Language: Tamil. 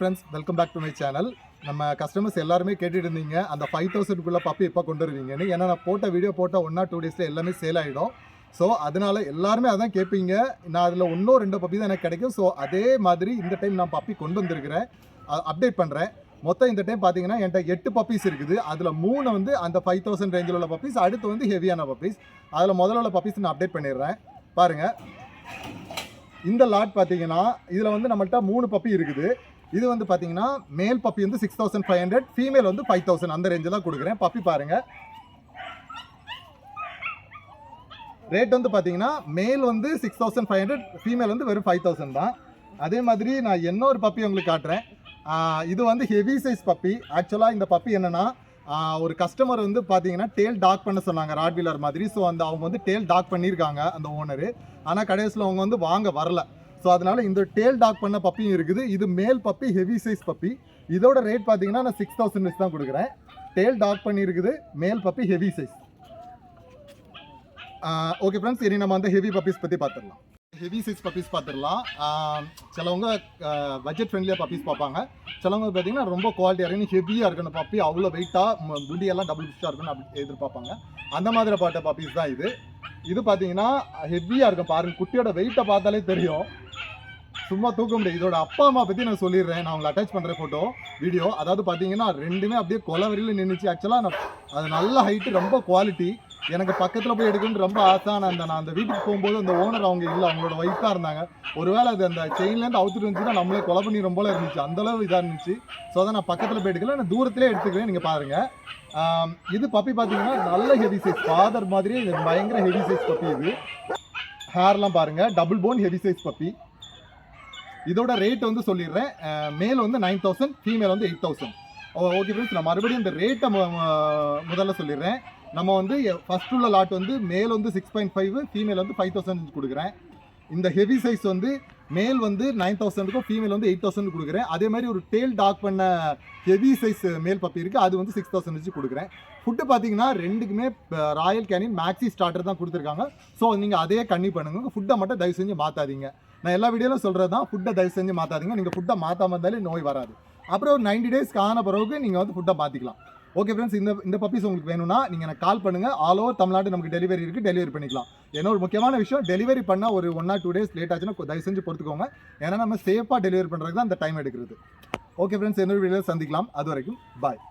Friends, welcome back to my channel. நம்ம கஸ்டமர்ஸ் எல்லாருமே கேட்டுட்டு இருந்தீங்க அந்த 5000க்குள்ள பப்பி எப்போ கொண்டு வருவீங்கன்னு. ஏன்னா நான் போட்ட வீடியோ போட்ட 1 or 2 டேஸில் எல்லாமே சேல் ஆகிடும். ஸோ அதனால எல்லாருமே அதான் கேட்பீங்க. நான் அதில் 1-2 பப்பி தான் எனக்கு கிடைக்கும். ஸோ அதே மாதிரி இந்த டைம் நான் பப்பி கொண்டு வந்திருக்கிறேன், அப்டேட் பண்ணுறேன். மொத்தம் இந்த டைம் பார்த்தீங்கன்னா என்கிட்ட 8 பப்பீஸ் இருக்குது. அதில் 3 வந்து அந்த 5000 ரேஞ்சில் உள்ள பப்பீஸ், அடுத்து வந்து ஹெவியான பப்பீஸ். அதில் முதல்ல உள்ள பப்பீஸ் நான் அப்டேட் பண்ணிடுறேன். பாருங்கள், இந்த லாட் பார்த்தீங்கன்னா இதில் வந்து நம்மள்ட்ட 3 பப்பி இருக்குது. இது வந்து பார்த்தீங்கன்னா மேல் பப்பி வந்து 6500, ஃபீமேல் வந்து 5000, அந்த ரேஞ்சு தான் கொடுக்குறேன். பப்பி பாருங்கள், ரேட் வந்து பார்த்தீங்கன்னா மேல் வந்து 6500, ஃபீமேல் வந்து வெறும் 5000 தான். அதே மாதிரி நான் இன்னொரு பப்பி உங்களுக்கு காட்டுறேன். இது வந்து ஹெவி சைஸ் பப்பி. ஆக்சுவலாக இந்த பப்பி என்னென்னா, ஒரு கஸ்டமர் வந்து பார்த்தீங்கன்னா டேல் டாக் பண்ண சொன்னாங்க, ராட்வீலர் மாதிரி. ஸோ அவங்க வந்து டேல் டாக் பண்ணியிருக்காங்க அந்த ஓனரு. ஆனால் கடைசியில் அவங்க வந்து வாங்க வரல. ஸோ அதனால் இந்த டேல் டாக் பண்ண பப்பியும் இருக்குது. இது மேல் பப்பி, ஹெவி சைஸ் பப்பி. இதோட ரேட் பார்த்தீங்கன்னா நான் 6000 வச்சு தான் கொடுக்குறேன். டேல் டாக் பண்ணியிருக்குது, male puppy, heavy size. Okay friends, இனி நம்ம அந்த ஹெவி பப்பீஸ் பற்றி பார்த்துடலாம். ஹெவி சைஸ் பப்பீஸ் பார்த்துடலாம். சிலவங்க பட்ஜெட் ஃப்ரெண்ட்லியாக பப்பீஸ் பார்ப்பாங்க. சிலவங்க பார்த்தீங்கன்னா ரொம்ப குவாலிட்டியாக இருக்கணும், ஹெவியாக இருக்கணும் பப்பி, அவ்வளோ வெயிட்டாக, குண்டியெல்லாம் டபுள் பிஸ்டாக இருக்கணும் அப்படி எதிர்பார்ப்பாங்க. அந்த மாதிரி பார்த்த பப்பீஸ் தான் இது. இது பார்த்தீங்கன்னா ஹெவியாக இருக்கும். பாருங்கள், குட்டியோட வெயிட்டை பார்த்தாலே தெரியும், சும்மா தூக்க முடியாது. இதோட அப்பா அம்மா பற்றி நான் சொல்லிடுறேன். நான் உங்களுக்கு அட்டாச் பண்ணுற ஃபோட்டோ வீடியோ. அதாவது பார்த்தீங்கன்னா ரெண்டுமே அப்படியே கொலை வரையில் நின்றுச்சு. ஆக்சுவலாக அது நல்ல ஹைட்டு, ரொம்ப குவாலிட்டி. எனக்கு பக்கத்தில் போய் எடுக்கணும்னு ரொம்ப ஆசை. நான் அந்த வீட்டுக்கு போகும்போது அந்த ஓனர் அவங்க இல்லை, அவங்களோட ஒய்ஃபாக இருந்தாங்க. ஒருவேளை அது அந்த செயின்லேருந்து அவுத்துட்டு இருந்துச்சுன்னா நம்மளே கொலை பண்ணி ரொம்ப இருந்துச்சு, அந்தளவு இதாக இருந்துச்சு. ஸோ அதை நான் பக்கத்தில் போய் எடுக்கல, நான் தூரத்திலே எடுத்துக்கிறேன். நீங்கள் பாருங்கள், இது பப்பி பார்த்தீங்கன்னா நல்ல ஹெவி சைஸ், ஃபாதர் மாதிரி பயங்கர ஹெவி சைஸ் பப்பி. இது ஹேர்லாம் பாருங்கள், double phone heavy size puppy. இதோட ரேட் வந்து சொல்லிடுறேன். மேல் வந்து 9000, ஃபீமேல் வந்து 8000. ஓகே ஃப்ரெண்ட்ஸ், நான் மறுபடியும் இந்த ரேட்டை முதல்ல சொல்லிடுறேன். நம்ம வந்து ஃபர்ஸ்ட் உள்ள லாட் வந்து மேல் வந்து 6.5, ஃபீமேல் வந்து 5000 கொடுக்குறேன். இந்த ஹெவி சைஸ் வந்து மேல் வந்து 9000க்கும், ஃபீமேல் வந்து 8000 கொடுக்குறேன். அதே மாதிரி ஒரு டேல் டாக் பண்ண ஹெவி சைஸ் மேல் பப்பி இருக்குது, அது வந்து 6000 வச்சு கொடுக்குறேன். ஃபுட்டு பார்த்தீங்கன்னா ரெண்டுக்குமே ராயல் கேனின் மேக்ஸி ஸ்டார்டர் தான் கொடுத்துருக்காங்க. ஸோ நீங்கள் அதே கண்ணி பண்ணுங்க. ஃபுட்டை மட்டும் தயவு செஞ்சு மாற்றாதீங்க. நான் எல்லா வீடியோவில் சொல்கிறது தான், ஃபுட்டை தயவு செஞ்சு மாற்றாதீங்க. நீங்கள் ஃபுட்டை மாற்றாம இருந்தாலே நோய் வராது. அப்புறம் ஒரு 90 டேஸ்க்கு ஆன பிறகு நீங்கள் வந்து ஃபுட்டை மாற்றிக்கலாம். ஓகே ஃப்ரெண்ட்ஸ், இந்த பப்பீஸ் உங்களுக்கு வேணும்னா நீங்கள் எனக்கு கால் பண்ணுங்கள். ஆல் ஓவர் தமிழ்நாடு நமக்கு டெலிவரி இருக்குது, டெலிவரி பண்ணிக்கலாம். ஏன்னா ஒரு முக்கியமான விஷயம், டெலிவரி பண்ணால் ஒரு 1 or 2 days லேட் ஆச்சுன்னா தயவு செஞ்சு பொறுத்துக்கோங்க. ஏன்னா நம்ம சேஃபாக டெலிவரி பண்ணுறதுக்கு தான் அந்த டைம் எடுக்கிறது. ஓகே ஃப்ரெண்ட்ஸ், இன்னொரு வீடியோவில் சந்திக்கலாம். அது வரைக்கும் பாய்.